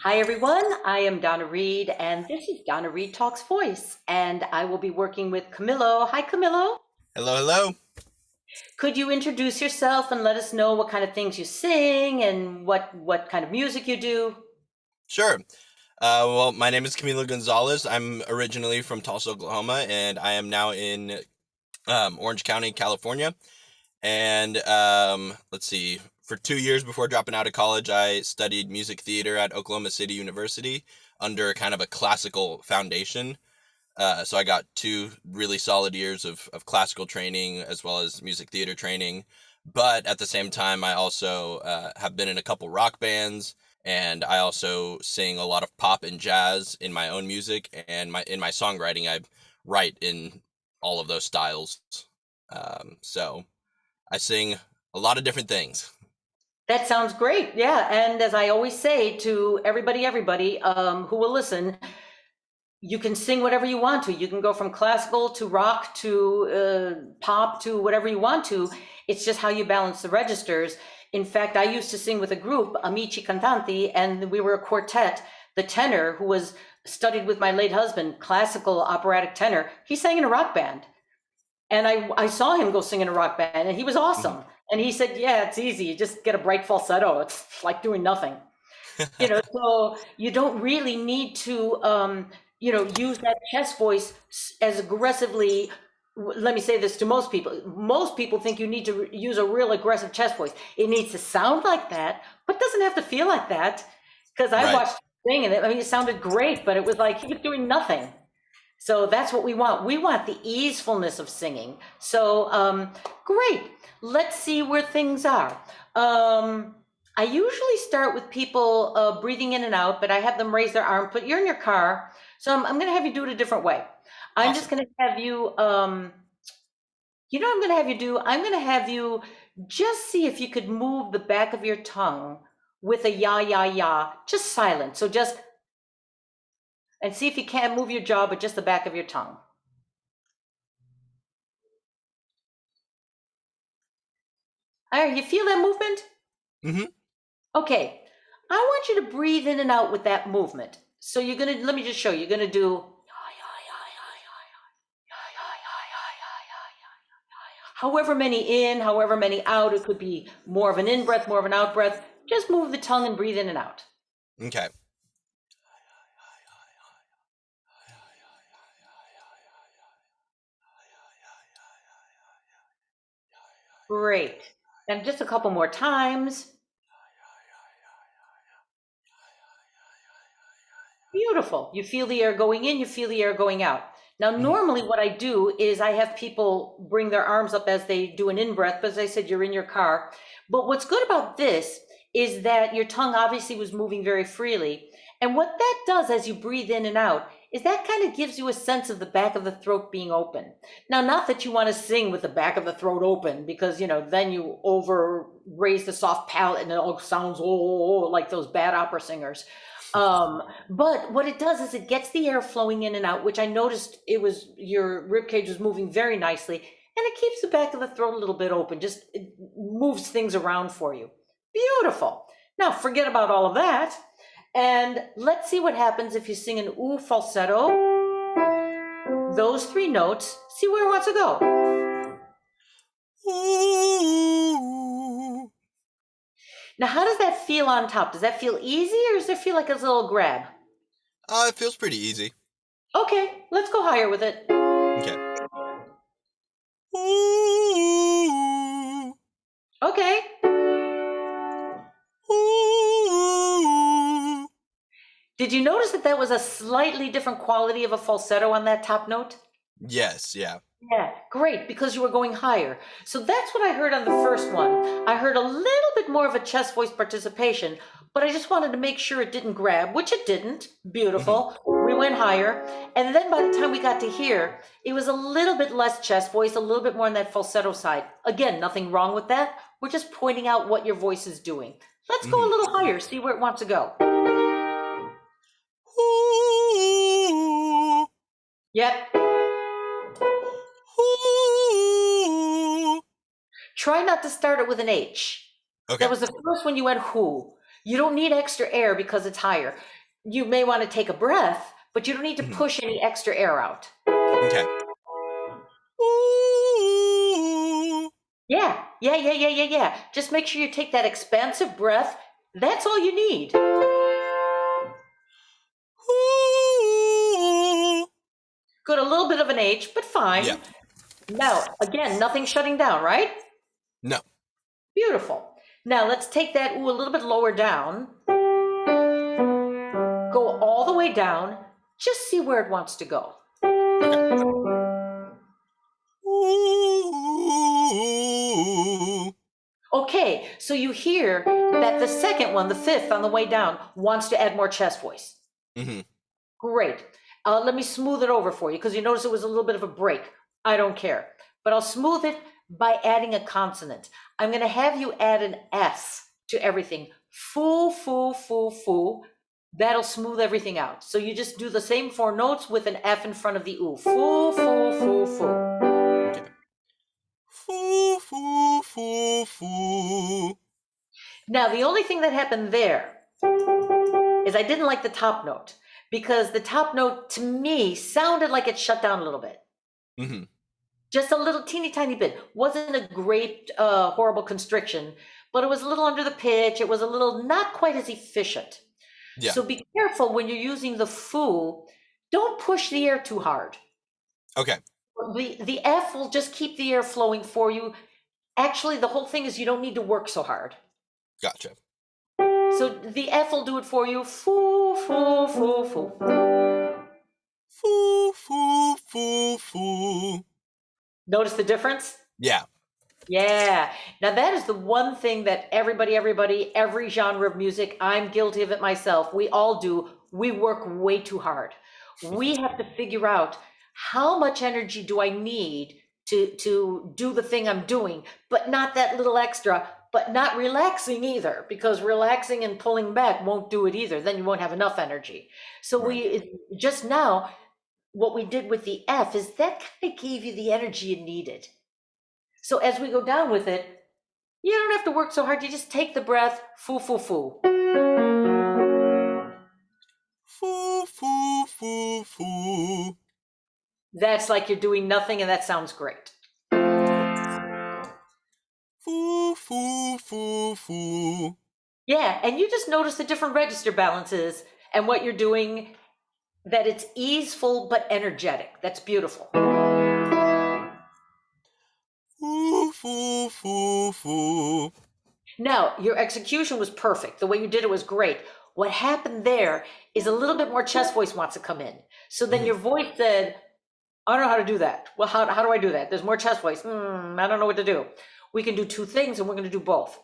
Hi, everyone. I am Donna Reed, and this is Donna Reed Talks Voice. And I will be working with Camilo. Hi, Camilo. Hello, hello. Could you introduce yourself and let us know what kind of things you sing and what kind of music you do? Sure. Well, my name is Camilo Gonzalez. I'm originally from Tulsa, Oklahoma, and I am now in Orange County, California. And let's see, for 2 years before dropping out of college, I studied music theater at Oklahoma City University under kind of a classical foundation. So I got 2 really solid years of classical training as well as music theater training. But at the same time, I also have been in a couple rock bands, and I also sing a lot of pop and jazz in my own music, and in my songwriting, I write in all of those styles. So I sing a lot of different things. That sounds great. Yeah. And as I always say to everybody who will listen, you can sing whatever you want to. You can go from classical to rock to pop to whatever you want to. It's just how you balance the registers. In fact, I used to sing with a group, Amici Cantanti, and we were a quartet. The tenor, who was studied with my late husband, classical operatic tenor, he sang in a rock band. And I saw him go sing in a rock band, and he was Mhm. awesome. And he said, "Yeah, it's easy. You just get a bright falsetto. It's like doing nothing." So you don't really need to use that chest voice as aggressively. Let me say this to most people think you need to use a real aggressive chest voice. It needs to sound like that, but doesn't have to feel like that. Because I Right. watched him sing, and it sounded great, but it was like he was doing nothing. So that's what we want. We want the easefulness of singing. So great. Let's see where things are. Um, I usually start with people breathing in and out, but I have them raise their arm. But you're in your car, so I'm going to have you do it a different way. I'm just Awesome. going to have you. I'm going to have you do. I'm going to have you just see if you could move the back of your tongue with a ya ya ya, just silent. So just and see if you can't move your jaw, but just the back of your tongue. All right, you feel that movement? Hmm. Okay, I want you to breathe in and out with that movement. So you're gonna, let me just show you. You're gonna do however many in, however many out. It could be more of an in breath, more of an out breath. Just move the tongue and breathe in and out. Okay. Great. And just a couple more times. Beautiful. You feel the air going in, you feel the air going out. Now, Hmm. normally what I do is I have people bring their arms up as they do an in breath, but as I said, you're in your car. But what's good about this is that your tongue obviously was moving very freely. And what that does as you breathe in and out is that kind of gives you a sense of the back of the throat being open. Now, not that you want to sing with the back of the throat open because, then you over raise the soft palate and it all sounds like those bad opera singers. But what it does is it gets the air flowing in and out, which I noticed it was your rib cage was moving very nicely, and it keeps the back of the throat a little bit open. Just it moves things around for you. Beautiful. Now forget about all of that, and let's see what happens if you sing an ooh falsetto. Those three notes. See where it wants to go. Ooh. Now, how does that feel on top? Does that feel easy, or does it feel like it's a little grab? It feels pretty easy. Okay, let's go higher with it. Okay. Ooh. Okay. Ooh. Did you notice that that was a slightly different quality of a falsetto on that top note? Yes, yeah. Yeah, great, because you were going higher. So that's what I heard on the first one. I heard a little bit more of a chest voice participation, but I just wanted to make sure it didn't grab, which it didn't. Hmm. Beautiful. We went higher. And then by the time we got to here, it was a little bit less chest voice, a little bit more on that falsetto side. Again, nothing wrong with that. We're just pointing out what your voice is doing. Let's go Hmm. a little higher, see where it wants to go. Ooh. Yep. Ooh. Try not to start it with an H. Okay. That was the first one you went who. You don't need extra air because it's higher. You may want to take a breath, but you don't need to Mhm. push any extra air out. Okay. Ooh. Yeah. Just make sure you take that expansive breath. That's all you need. Ooh. Good, a little bit of an H, but Yeah. fine. Now, again, nothing shutting down, right? No. Beautiful. Now let's take that ooh a little bit lower down. Go all the way down. Just see where it wants to go. Okay. Ooh. Okay, so you hear that the second one, the fifth on the way down, wants to add more chest voice. Mm-hmm. Great. Let me smooth it over for you because you notice it was a little bit of a break. I don't care. But I'll smooth it by adding a consonant. I'm going to have you add an F to everything. Foo, foo, foo, foo. That'll smooth everything out. So you just do the same 4 notes with an F in front of the ooh. Foo, foo, foo, foo. Okay. Foo, foo, foo, foo. Now, the only thing that happened there is I didn't like the top note because the top note to me sounded like it shut down a little bit. Mm-hmm. Just a little teeny tiny bit. Wasn't a great, horrible constriction, but it was a little under the pitch. It was a little not quite as efficient. Yeah. So be careful when you're using the foo. Don't push the air too hard. Okay. The F will just keep the air flowing for you. Actually, the whole thing is you don't need to work so hard. Gotcha. So the F will do it for you. Foo, foo, foo, foo. Foo, foo, foo, foo. Notice the difference? Yeah. Yeah. Now that is the one thing that everybody, every genre of music, I'm guilty of it myself. We all do. We work way too hard. We have to figure out how much energy do I need to do the thing I'm doing, but not that little extra, but not relaxing either, because relaxing and pulling back won't do it either. Then you won't have enough energy. So Right. just now, what we did with the F is that kind of gave you the energy you needed. So as we go down with it, you don't have to work so hard. You just take the breath, foo, foo, foo. Foo, foo, foo, foo. That's like you're doing nothing, and that sounds great. Foo, foo, foo, foo. Yeah, and you just notice the different register balances and what you're doing, that it's easeful but energetic. That's beautiful. Foo, foo, foo, foo. Now, your execution was perfect. The way you did it was great. What happened there is a little bit more chest voice wants to come in. So then Mhm. your voice said, I don't know how to do that. Well, how do I do that? There's more chest voice. I don't know what to do. We can do two things and we're going to do both.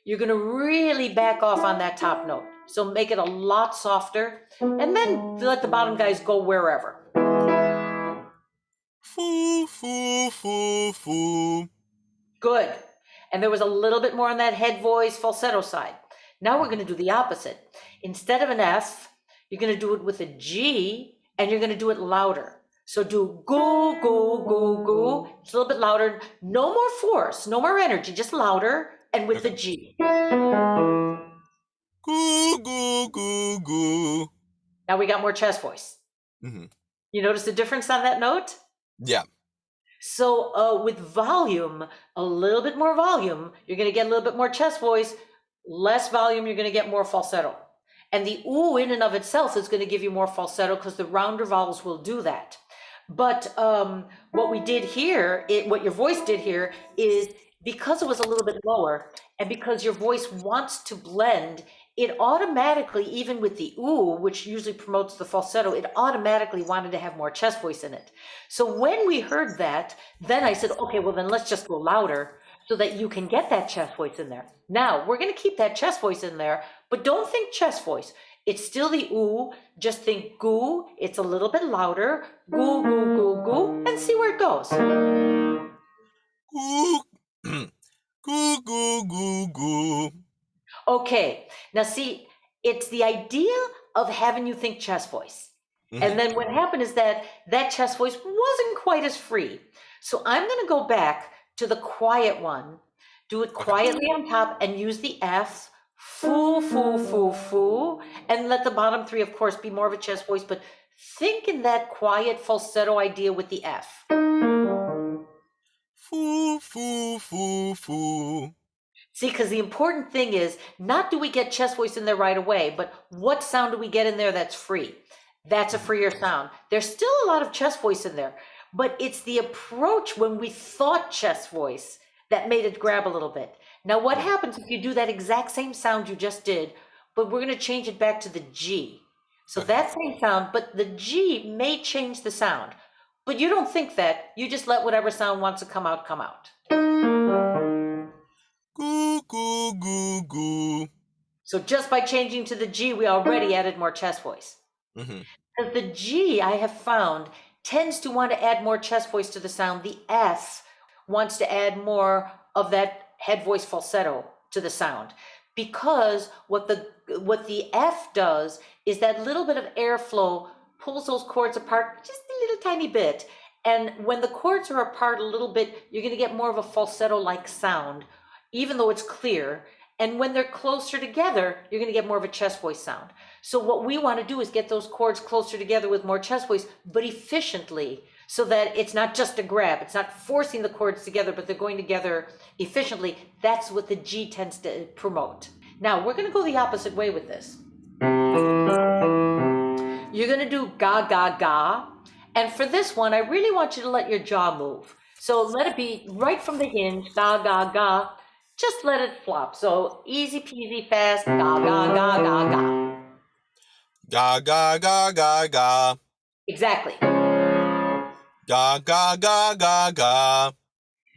You're going to really back off on that top note. So make it a lot softer and then let the bottom guys go wherever. Foo, foo, foo, foo. Good. And there was a little bit more on that head voice falsetto side. Now we're going to do the opposite. Instead of an F, you're going to do it with a G and you're going to do it louder. So do goo, goo, goo, goo. It's a little bit louder. No more force, no more energy, just louder and with the Okay. G. Goo, goo, goo, goo. Now we got more chest voice. Mm-hmm. You notice the difference on that note? Yeah. So with volume, a little bit more volume, you're going to get a little bit more chest voice. Less volume, you're going to get more falsetto. And the ooh in and of itself is going to give you more falsetto because the rounder vowels will do that. But what we did here, what your voice did here is because it was a little bit lower and because your voice wants to blend, it automatically, even with the ooh, which usually promotes the falsetto, it automatically wanted to have more chest voice in it. So when we heard that, then I said, okay, well then let's just go louder so that you can get that chest voice in there. Now we're going to keep that chest voice in there, but don't think chest voice. It's still the ooh, just think goo, it's a little bit louder, goo, goo, goo, goo, and see where it goes. Goo, goo, goo, goo, goo. Okay, now see, it's the idea of having you think chest voice. Mm-hmm. And then what happened is that that chest voice wasn't quite as free. So I'm going to go back to the quiet one, do it quietly on top and use the F, foo, foo, foo, foo. And let the bottom three, of course, be more of a chest voice, but think in that quiet falsetto idea with the F. Foo, foo, foo, foo. See, because the important thing is not do we get chest voice in there right away, but what sound do we get in there that's free? That's a Mhm. freer sound. There's still a lot of chest voice in there, but it's the approach when we thought chest voice that made it grab a little bit. Now, what Yeah. happens if you do that exact same sound you just did, but we're going to change it back to the G? So Okay. that same sound, but the G may change the sound. But you don't think that. You just let whatever sound wants to come out, come out. Goo, goo, goo, goo. So just by changing to the G, we already added more chest voice. Mhm. Because the G, I have found, tends to want to add more chest voice to the sound. The S wants to add more of that head voice falsetto to the sound. Because what the F does is that little bit of airflow pulls those chords apart just a little tiny bit. And when the chords are apart a little bit, you're going to get more of a falsetto-like sound, even though it's clear. And when they're closer together, you're going to get more of a chest voice sound. So what we want to do is get those chords closer together with more chest voice, but efficiently, so that it's not just a grab. It's not forcing the chords together, but they're going together efficiently. That's what the G tends to promote. Now, we're going to go the opposite way with this. You're going to do ga, ga, ga. And for this one, I really want you to let your jaw move. So let it be right from the hinge, ga, ga, ga. Just let it flop. So easy peasy fast, ga, ga, ga, ga, ga. Ga, ga, ga, ga, ga. Exactly. Ga, ga, ga, ga, ga.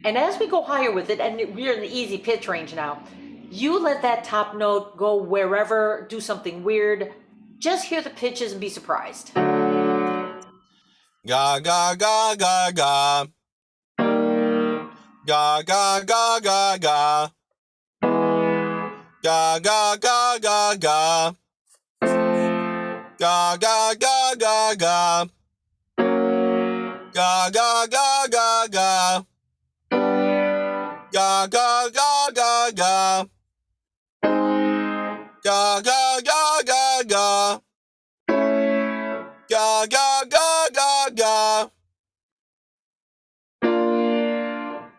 And as we go higher with it, and we're in the easy pitch range now, you let that top note go wherever, do something weird. Just hear the pitches and be surprised. Ga, ga, ga, ga, ga. Ga, ga, ga, ga, ga. Ga, ga, ga, ga, ga. Ga, ga, ga, ga, ga. Ga, ga, ga, ga, ga. Ga, ga, ga, ga, ga. Ga, ga, ga, ga, ga. Ga, ga, ga, ga, ga.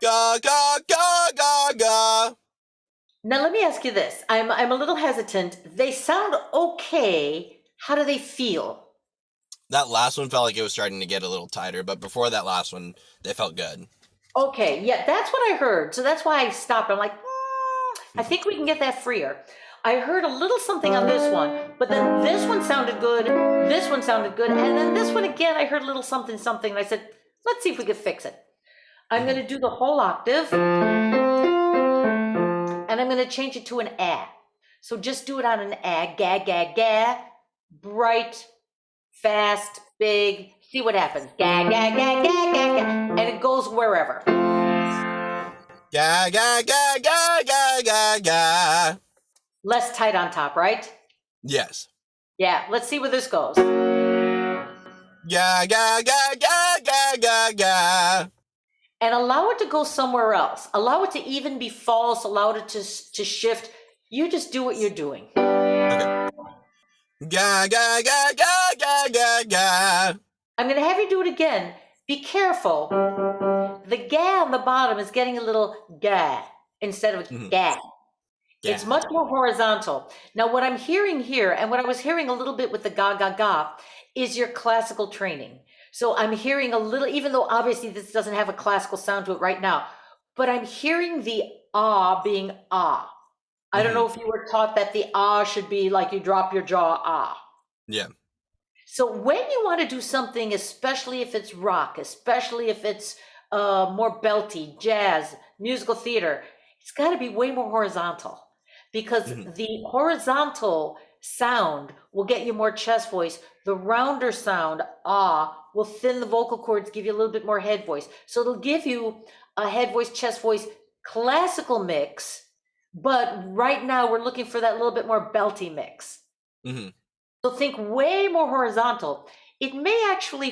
Ga, ga, ga, ga, ga. Now let me ask you this. I'm a little hesitant. They sound okay. How do they feel? That last one felt like it was starting to get a little tighter, but before that last one, they felt good. Okay, yeah, that's what I heard. So that's why I stopped. I'm like, I Mhm. think we can get that freer. I heard a little something on this one, but then this one sounded good, this one sounded good, and then this one again, I heard a little something, something, and I said, let's see if we can fix it. I'm Mhm. going to do the whole octave, and I'm going to change it to an A. So just do it on an A, ga, ga, ga, bright, fast, big. See what happens. Ga, ga, ga, ga, ga, ga, and it goes wherever. Ga, ga, ga, ga, ga, ga, ga. Less tight on top, right? Yes. Yeah, let's see where this goes. Ga, ga, ga, ga, ga, ga, ga. And allow it to go somewhere else. Allow it to even be false, allow it to shift. You just do what you're doing. Okay. Ga, ga, ga, ga, ga, ga, ga. I'm going to have you do it again. Be careful. The ga on the bottom is getting a little ga instead of Mhm. ga. It's Ga. much more horizontal. Now, what I'm hearing here, and what I was hearing a little bit with the ga, ga, ga, is your classical training. So I'm hearing a little, even though obviously this doesn't have a classical sound to it right now, but I'm hearing the ah being ah. I don't Mhm. know if you were taught that the ah should be like you drop your jaw ah. Yeah. So when you want to do something, especially if it's rock, especially if it's more belty, jazz, musical theater, it's got to be way more horizontal because Mhm. the horizontal sound will get you more chest voice. The rounder sound, ah, will thin the vocal cords, give you a little bit more head voice. So it'll give you a head voice, chest voice, classical mix. But right now we're looking for that little bit more belty mix. Mhm. So think way more horizontal. It may actually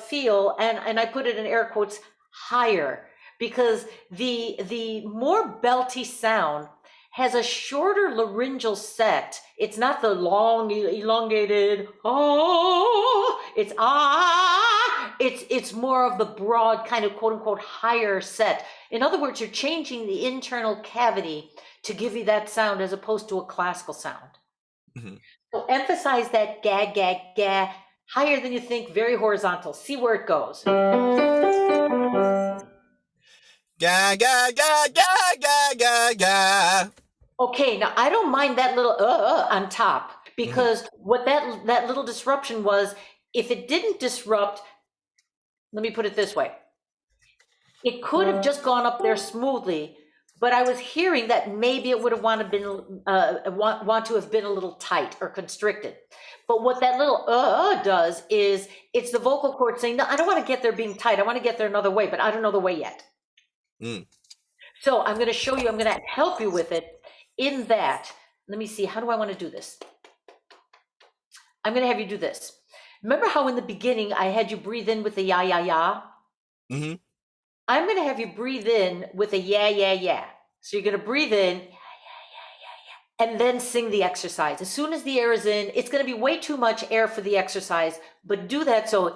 feel, and I put it in air quotes, higher because the more belty sound has a shorter laryngeal set. It's not the long, elongated, oh, it's ah. It's more of the broad kind of quote unquote higher set. In other words, you're changing the internal cavity to give you that sound as opposed to a classical sound. Mm-hmm. So emphasize that ga, ga, ga, higher than you think, very horizontal. See where it goes. Ga ga ga ga ga ga ga. Okay, now I don't mind that little on top because what that little disruption was, if it didn't disrupt, let me put it this way. It could have just gone up there smoothly, but I was hearing that maybe it would have want to have been a little tight or constricted. But what that little does is it's the vocal cord saying, no, I don't want to get there being tight. I want to get there another way, but I don't know the way yet. Mm. So I'm going to show you, I'm going to help you with it in that. Let me see, how do I want to do this? I'm going to have you do this. Remember how in the beginning I had you breathe in with the ya, ya, ya? Mm-hmm. I'm going to have you breathe in with a yeah, yeah, yeah. So you're going to breathe in, and then sing the exercise. As soon as the air is in, it's going to be way too much air for the exercise, but do that so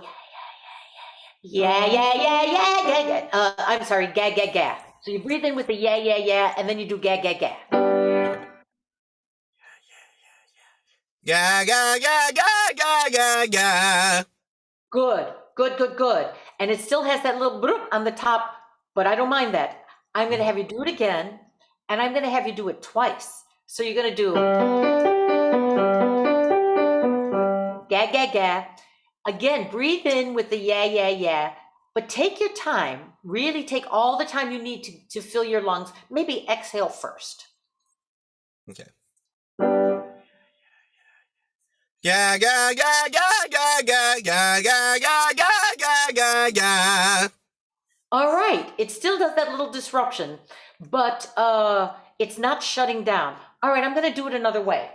yeah, yeah, yeah, yeah, yeah, yeah. I'm sorry, ga, ga, ga. So you breathe in with the yeah, yeah, yeah, and then you do ga, ga, ga. Ga ga ga ga ga ga ga. Good, good, good, good. And it still has that little bloop on the top, but I don't mind that. I'm going to have you do it again, and I'm going to have you do it twice. So you're going to do ga, ga, ga. Again, breathe in with the yeah, yeah, yeah, but take your time. Really take all the time you need to fill your lungs. Maybe exhale first. Okay. Ga ga ga ga ga ga ga ga ga ga ga ga ga. All right, it still does that little disruption, but it's not shutting down. All right, I'm going to do it another way.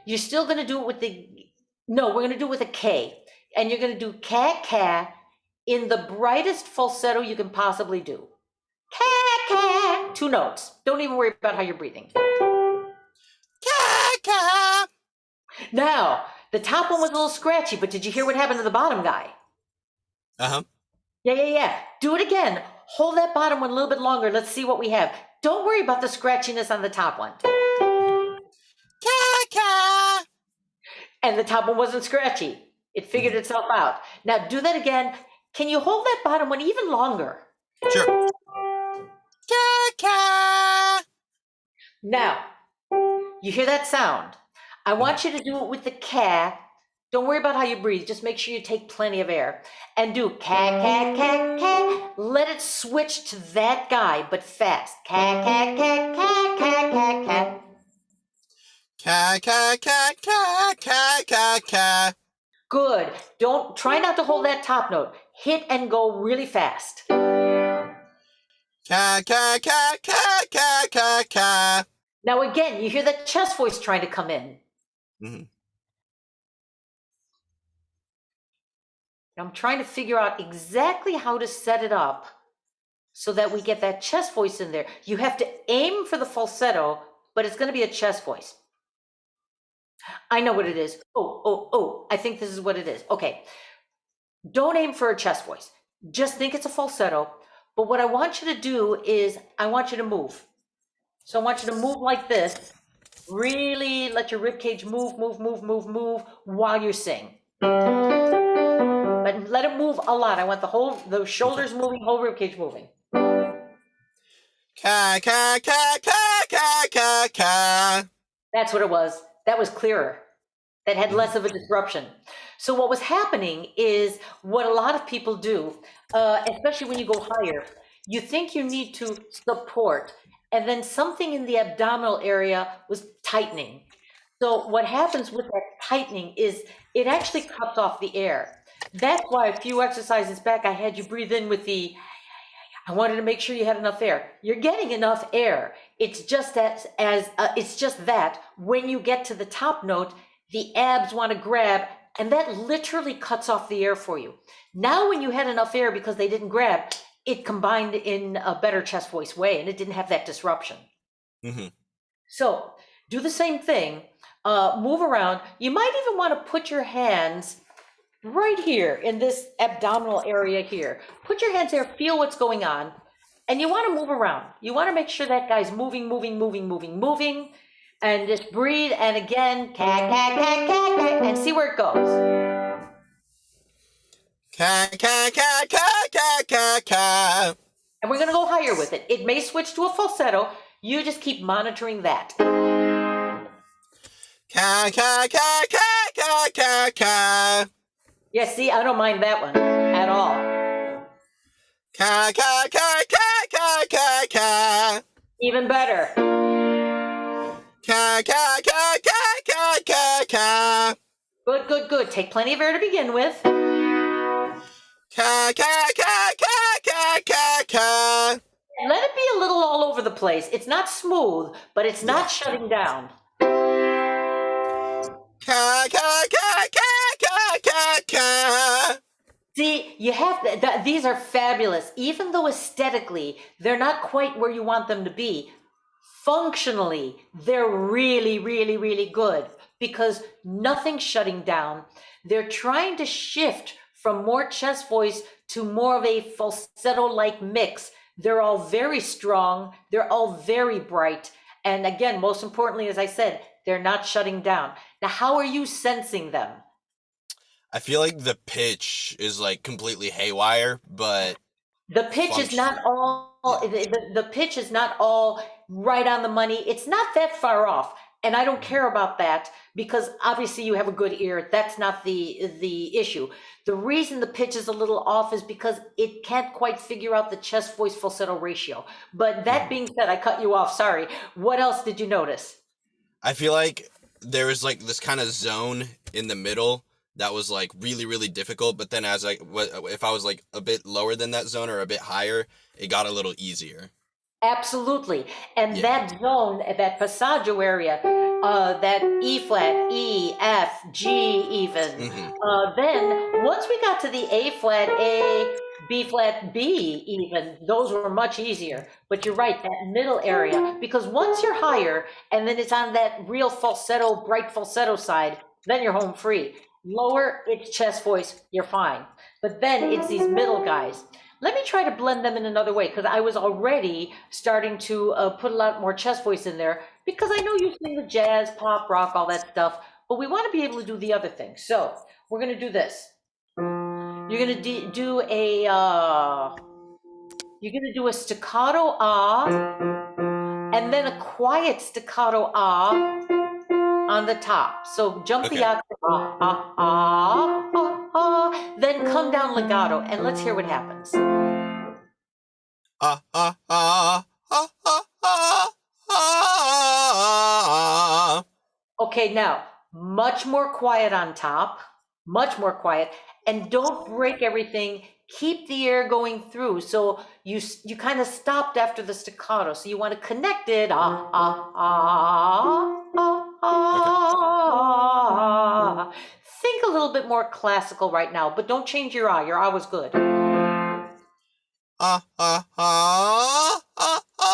You're still going to do it with no, we're going to do it with a K. And you're going to do ka, ka in the brightest falsetto you can possibly do. Ka, ka. 2 notes. Don't even worry about how you're breathing. Ka ka. Now, the top one was a little scratchy, but did you hear what happened to the bottom guy? Uh-huh. Yeah, yeah, yeah. Do it again. Hold that bottom one a little bit longer. Let's see what we have. Don't worry about the scratchiness on the top one. Ka ka. And the top one wasn't scratchy. It figured itself out. Now do that again. Can you hold that bottom one even longer? Sure. Ka ka. Now, you hear that sound. I want you to do it with the ka. Don't worry about how you breathe. Just make sure you take plenty of air. And do ka, ka, ka, ka. Let it switch to that guy, but fast. Ka, ka, ka, ka, ka, ka, ka. Ka ka ka ka ka ka ka. Good. Don't try not to hold that top note. Hit and go really fast. Ka ka ka ka ka ka ka. Now again, you hear that chest voice trying to come in. Mm-hmm. I'm trying to figure out exactly how to set it up so that we get that chest voice in there. You have to aim for the falsetto, but it's going to be a chest voice. I know what it is. Oh, I think this is what it is. Okay. Don't aim for a chest voice. Just think it's a falsetto. But what I want you to do is I want you to move. So I want you to move like this. Really let your rib cage move while you sing. But let it move a lot. I want the shoulders moving, whole rib cage moving. Ka ka ka ka ka ka ka. That's what it was. That was clearer. That had less of a disruption. So what was happening is what a lot of people do, especially when you go higher, you think you need to support, and then something in the abdominal area was tightening. So what happens with that tightening is it actually cuts off the air. That's why a few exercises back, I had you breathe in with the, I wanted to make sure you had enough air. You're getting enough air. It's just it's just that when you get to the top note, the abs want to grab, and that literally cuts off the air for you. Now, when you had enough air because they didn't grab, it combined in a better chest voice way and it didn't have that disruption. Hmm. So do the same thing, move around. You might even want to put your hands right here in this abdominal area here. Put your hands there, feel what's going on, and you want to move around. You want to make sure that guy's moving, moving, moving, moving, moving, and just breathe. And again, cat, cat, cat, cat, cat, and see where it goes. Ka ka ka ka ka ka ka. And we're going to go higher with it. It may switch to a falsetto. You just keep monitoring that. Ka ka ka ka ka ka ka. Yeah, see, I don't mind that one at all. Ka ka ka ka ka ka ka. Even better. Ka ka ka ka ka ka ka. Good, good, good. Take plenty of air to begin with. Ka ka ka ka ka ka ka. And let it be a little all over the place. It's not smooth, but it's not shutting down. Ka ka ka ka ka ka ka. See, you have these are fabulous. Even though aesthetically they're not quite where you want them to be, functionally they're really, really, really good because nothing's shutting down. They're trying to shift from more chest voice to more of a falsetto-like mix. They're all very strong. They're all very bright. And again, most importantly, as I said, they're not shutting down. Now, how are you sensing them? I feel like the pitch is like completely haywire, but The pitch is function. not all, Yeah. the pitch is not all right on the money. It's not that far off. And I don't care about that because obviously you have a good ear. That's not the issue. The reason the pitch is a little off is because it can't quite figure out the chest voice falsetto ratio. But that Mhm. being said, I cut you off. Sorry. What else did you notice? I feel like there was like this kind of zone in the middle that was like really really difficult, but then if I was like a bit lower than that zone or a bit higher, it got a little easier. Absolutely. And Yeah. that zone, that passaggio area, that E flat, E, F, G even. Hmm. Then once we got to the A flat, A, B flat, B even, those were much easier. But you're right, that middle area, because once you're higher and then it's on that real falsetto, bright falsetto side, then you're home free. Lower, it's chest voice, you're fine. But then it's these middle guys. Let me try to blend them in another way because I was already starting to put a lot more chest voice in there because I know you sing the jazz, pop, rock, all that stuff, but we want to be able to do the other thing. So we're going to do this. You're going to do a staccato ah, and then a quiet staccato ah on the top. So jump the Okay. octave ah, ah, ah, ah, ah, then come down legato, and let's hear what happens. Ah ah ah ah ah ah ah. Okay, now much more quiet on top, much more quiet, and don't break everything. Keep the air going through. So you kind of stopped after the staccato. So you want to connect it. Ah ah ah ah Okay. ah. Think a little bit more classical right now, but don't change your ah. Your ah was good. Ah ah ah ah ah.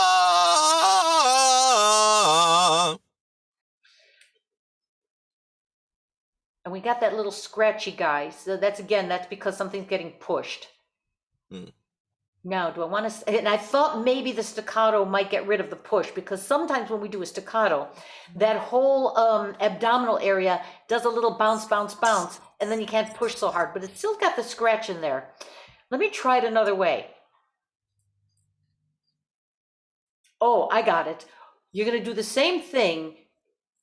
And we got that little scratchy guy. So that's because something's getting pushed. Hmm. Now, do I want to? And I thought maybe the staccato might get rid of the push because sometimes when we do a staccato, that whole abdominal area does a little bounce, bounce, bounce, and then you can't push so hard, but it's still got the scratch in there. Let me try it another way. Oh, I got it. You're going to do the same thing.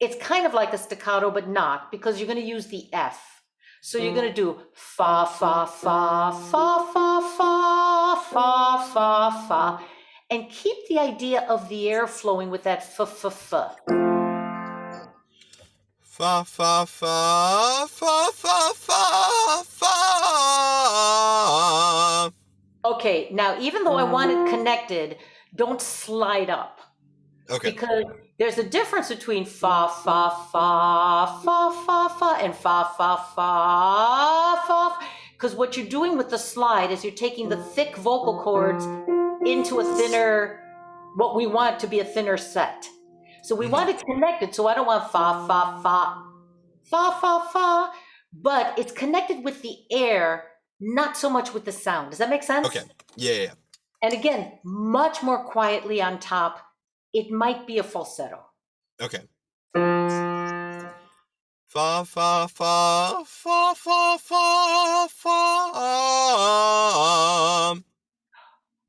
It's kind of like a staccato, but not because you're going to use the F. So you're going to do fa, fa, fa, fa, fa, fa, fa, fa, fa, and keep the idea of the air flowing with that f, f, f. Fa fa fa fa fa fa fa. Okay, now even though I want it connected, don't slide up. Okay. Because there's a difference between fa, fa, fa, fa, fa, fa, and fa, fa, fa, fa. Because what you're doing with the slide is you're taking the thick vocal cords into a thinner, what we want to be a thinner set. So we want it connected. So I don't want fa, fa, fa, fa, fa, fa, but it's connected with the air, not so much with the sound. Does that make sense? Okay. Yeah. And again, much more quietly on top. It might be a falsetto. Okay. Fa, fa, fa, fa, fa, fa, fa.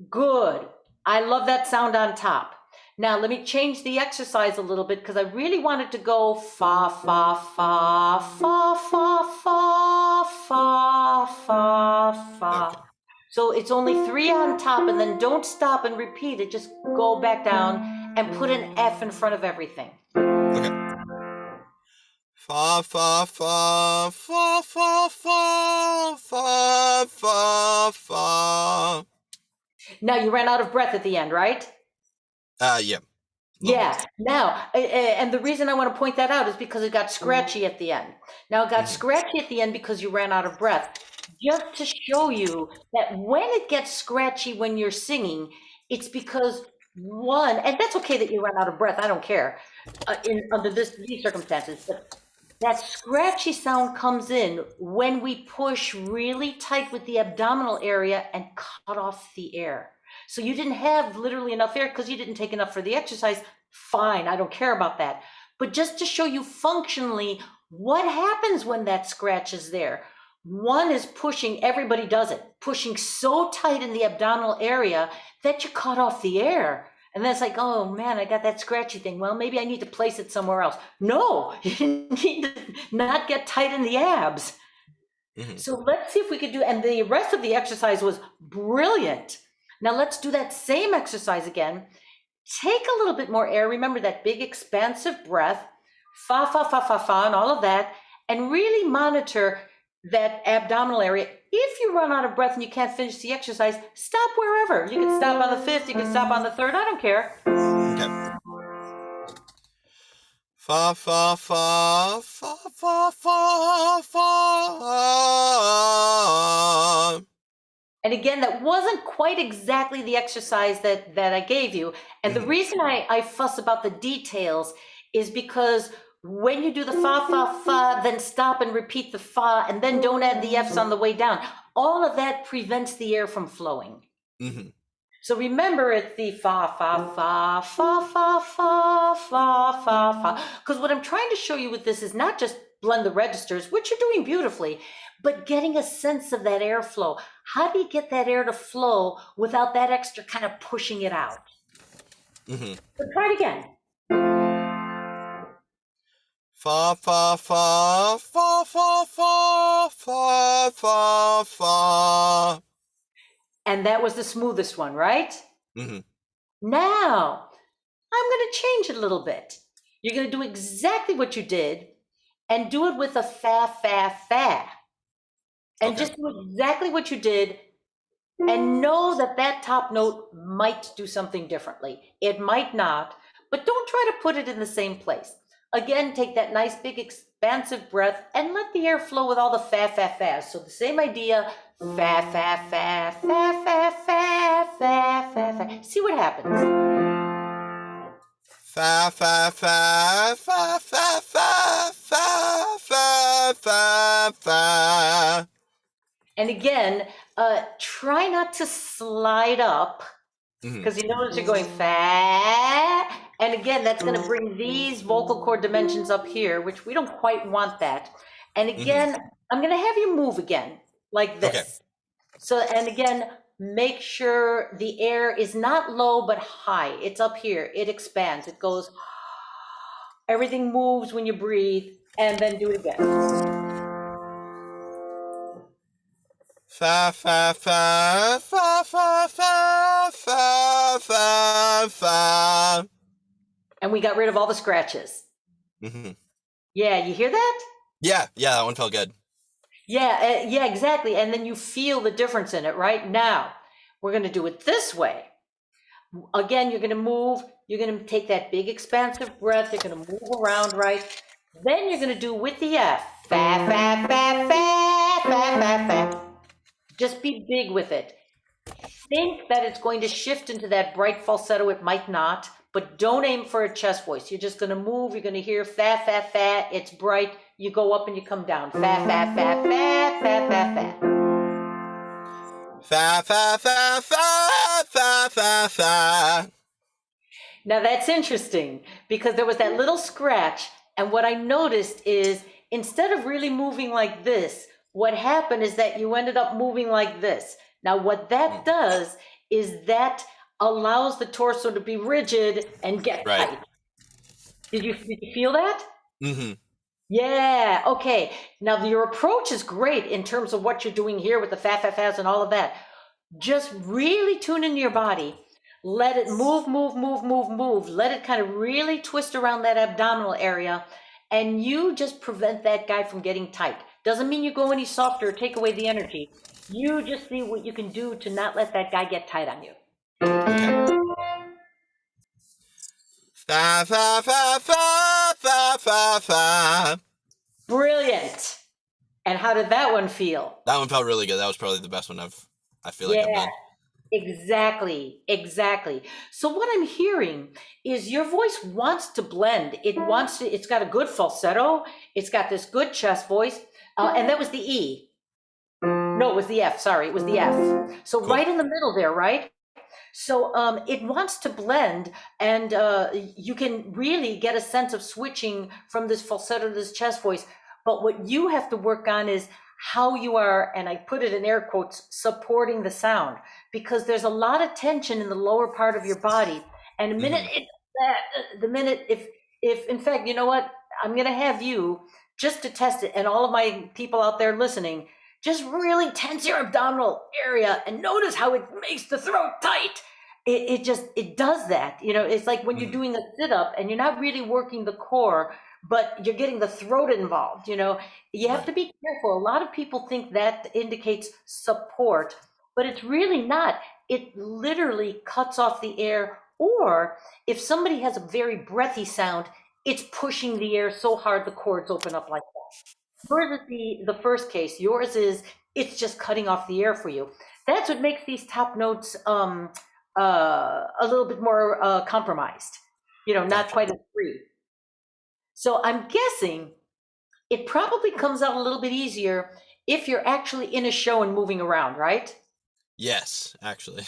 Good. I love that sound on top. Now let me change the exercise a little bit because I really wanted to go fa, fa, fa, fa, fa, fa, fa, fa, fa. Okay. So it's only 3 on top, and then don't stop and repeat it. Just go back down and put an F in front of everything. Okay. Fa, fa, fa, fa, fa, fa, fa, fa, fa. Now you ran out of breath at the end, right? Yeah. Yeah. Now, and the reason I want to point that out is because it got scratchy at the end. Now it got scratchy at the end because you ran out of breath. Just to show you that when it gets scratchy when you're singing, it's because one, and that's okay that you run out of breath. I don't care under these circumstances, but that scratchy sound comes in when we push really tight with the abdominal area and cut off the air. So you didn't have literally enough air because you didn't take enough for the exercise. Fine, I don't care about that. But just to show you functionally what happens when that scratch is there. One is pushing, everybody does it, pushing so tight in the abdominal area that you cut off the air. And then it's like, oh man, I got that scratchy thing. Well, maybe I need to place it somewhere else. No, you need to not get tight in the abs. So let's see if we could do, and the rest of the exercise was brilliant. Now let's do that same exercise again. Take a little bit more air. Remember that big expansive breath, fa, fa, fa, fa, fa, and all of that, and really monitor that abdominal area. If you run out of breath and you can't finish the exercise, stop wherever. You can stop on the 5th, you can stop on the 3rd, I don't care. Okay. Fa, fa, fa, fa, fa, fa, fa. And again, that wasn't quite exactly the exercise that I gave you. And the reason I fuss about the details is because when you do the fa, fa, fa, then stop and repeat the fa, and then don't add the Fs on the way down, all of that prevents the air from flowing. So remember, it's the fa, fa, fa, fa, fa, fa, fa, fa, fa. Because what I'm trying to show you with this is not just blend the registers, which you're doing beautifully, but getting a sense of that airflow. How do you get that air to flow without that extra kind of pushing it out? So try it again. Fa, fa, fa, fa, fa, fa, fa, fa, fa. And that was the smoothest one, right? Now, I'm going to change it a little bit. You're going to do exactly what you did and do it with a fa, fa, fa. And just do exactly what you did and know that that top note might do something differently. It might not, but don't try to put it in the same place. Again, take that nice big expansive breath and let the air flow with all the fa, fa, fas. So the same idea, fa, fa, fa, fa, fa, fa, fa, fa, fa. See what happens. Fa, fa, fa, fa, fa, fa, fa, fa, fa, fa. And again, try not to slide up because you notice you're going fa. And again, that's going to bring these vocal cord dimensions up here, which we don't quite want that. And again, I'm going to have you move again like this. Okay. So, and again, make sure the air is not low, but high. It's up here. It expands. It goes, everything moves when you breathe, and then do it again. Fa, fa, fa, fa, fa, fa, fa, fa, fa. And we got rid of all the scratches. Yeah, you hear that? Yeah, that one felt good. Yeah, yeah, exactly. And then you feel the difference in it, right? Now, we're going to do it this way. Again, you're going to move. You're going to take that big expansive breath. You're going to move around, right? Then you're going to do with the F. Fa, fa, fa, fa, fa, fa, fa. Just be big with it. Think that it's going to shift into that bright falsetto. It might not, but don't aim for a chest voice. You're just going to move. You're going to hear fa, fa, fa. It's bright. You go up and you come down. Fa, fa, fa, fa, fa, fa, fa. Fa fa fa fa fa fa fa. Now that's interesting because there was that little scratch. And what I noticed is instead of really moving like this, what happened is that you ended up moving like this. Now, what that does is that allows the torso to be rigid and get Right. tight. Did you feel that? Mm-hmm. Yeah, okay. Now your approach is great in terms of what you're doing here with the fa-fa-fas and all of that. Just really tune into your body. Let it move, move, move, move, move. Let it kind of really twist around that abdominal area. And you just prevent that guy from getting tight. Doesn't mean you go any softer or take away the energy. You just see what you can do to not let that guy get tight on you. Okay. Fa fa fa fa fa fa fa. Brilliant. And how did that one feel? That one felt really good. That was probably the best one I feel like I've Yeah. done. Exactly, exactly. So what I'm hearing is your voice wants to blend. It's got a good falsetto. It's got this good chest voice. And that was the E. No, it was the F. Sorry, it was the F. So Cool. right in the middle there, right? So it wants to blend, and you can really get a sense of switching from this falsetto to this chest voice. But what you have to work on is how you are, and I put it in air quotes, supporting the sound, because there's a lot of tension in the lower part of your body. And the minute if in fact, you know what, I'm gonna have you just to test it, and all of my people out there listening, just really tense your abdominal area and notice how it makes the throat tight. It does that. It's like when you're Mm-hmm. doing a sit up and you're not really working the core, but you're getting the throat involved. You have Right. to be careful. A lot of people think that indicates support, but it's really not. It literally cuts off the air. Or if somebody has a very breathy sound, it's pushing the air so hard the cords open up like that. Yours is the first case. Yours is it's just cutting off the air for you. That's what makes these top notes a little bit more compromised. Not Gotcha. quite as free. So I'm guessing it probably comes out a little bit easier if you're actually in a show and moving around, right? Yes, actually.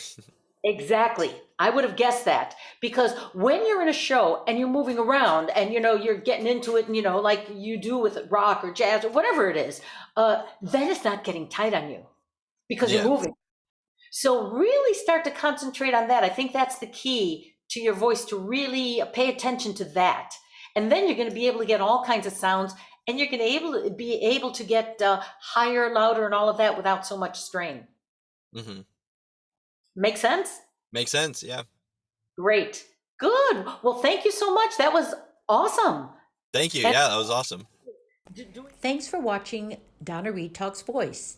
Exactly. I would have guessed that because when you're in a show and you're moving around and you're getting into it and like you do with rock or jazz or whatever it is, then it's not getting tight on you because you're Yeah. moving. So really start to concentrate on that. I think that's the key to your voice, to really pay attention to that. And then you're going to be able to get all kinds of sounds, and you're going to be able to get higher, louder, and all of that without so much strain. Mm-hmm. Make sense? Makes sense. Yeah. Great. Good. Well, thank you so much. That was awesome. Thank you. And Yeah, that was awesome. thanks for watching Donna Reed Talks Voice.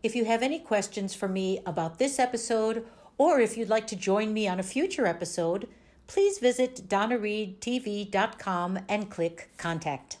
If you have any questions for me about this episode, or if you'd like to join me on a future episode, please visit donnareedtv.com and click Contact.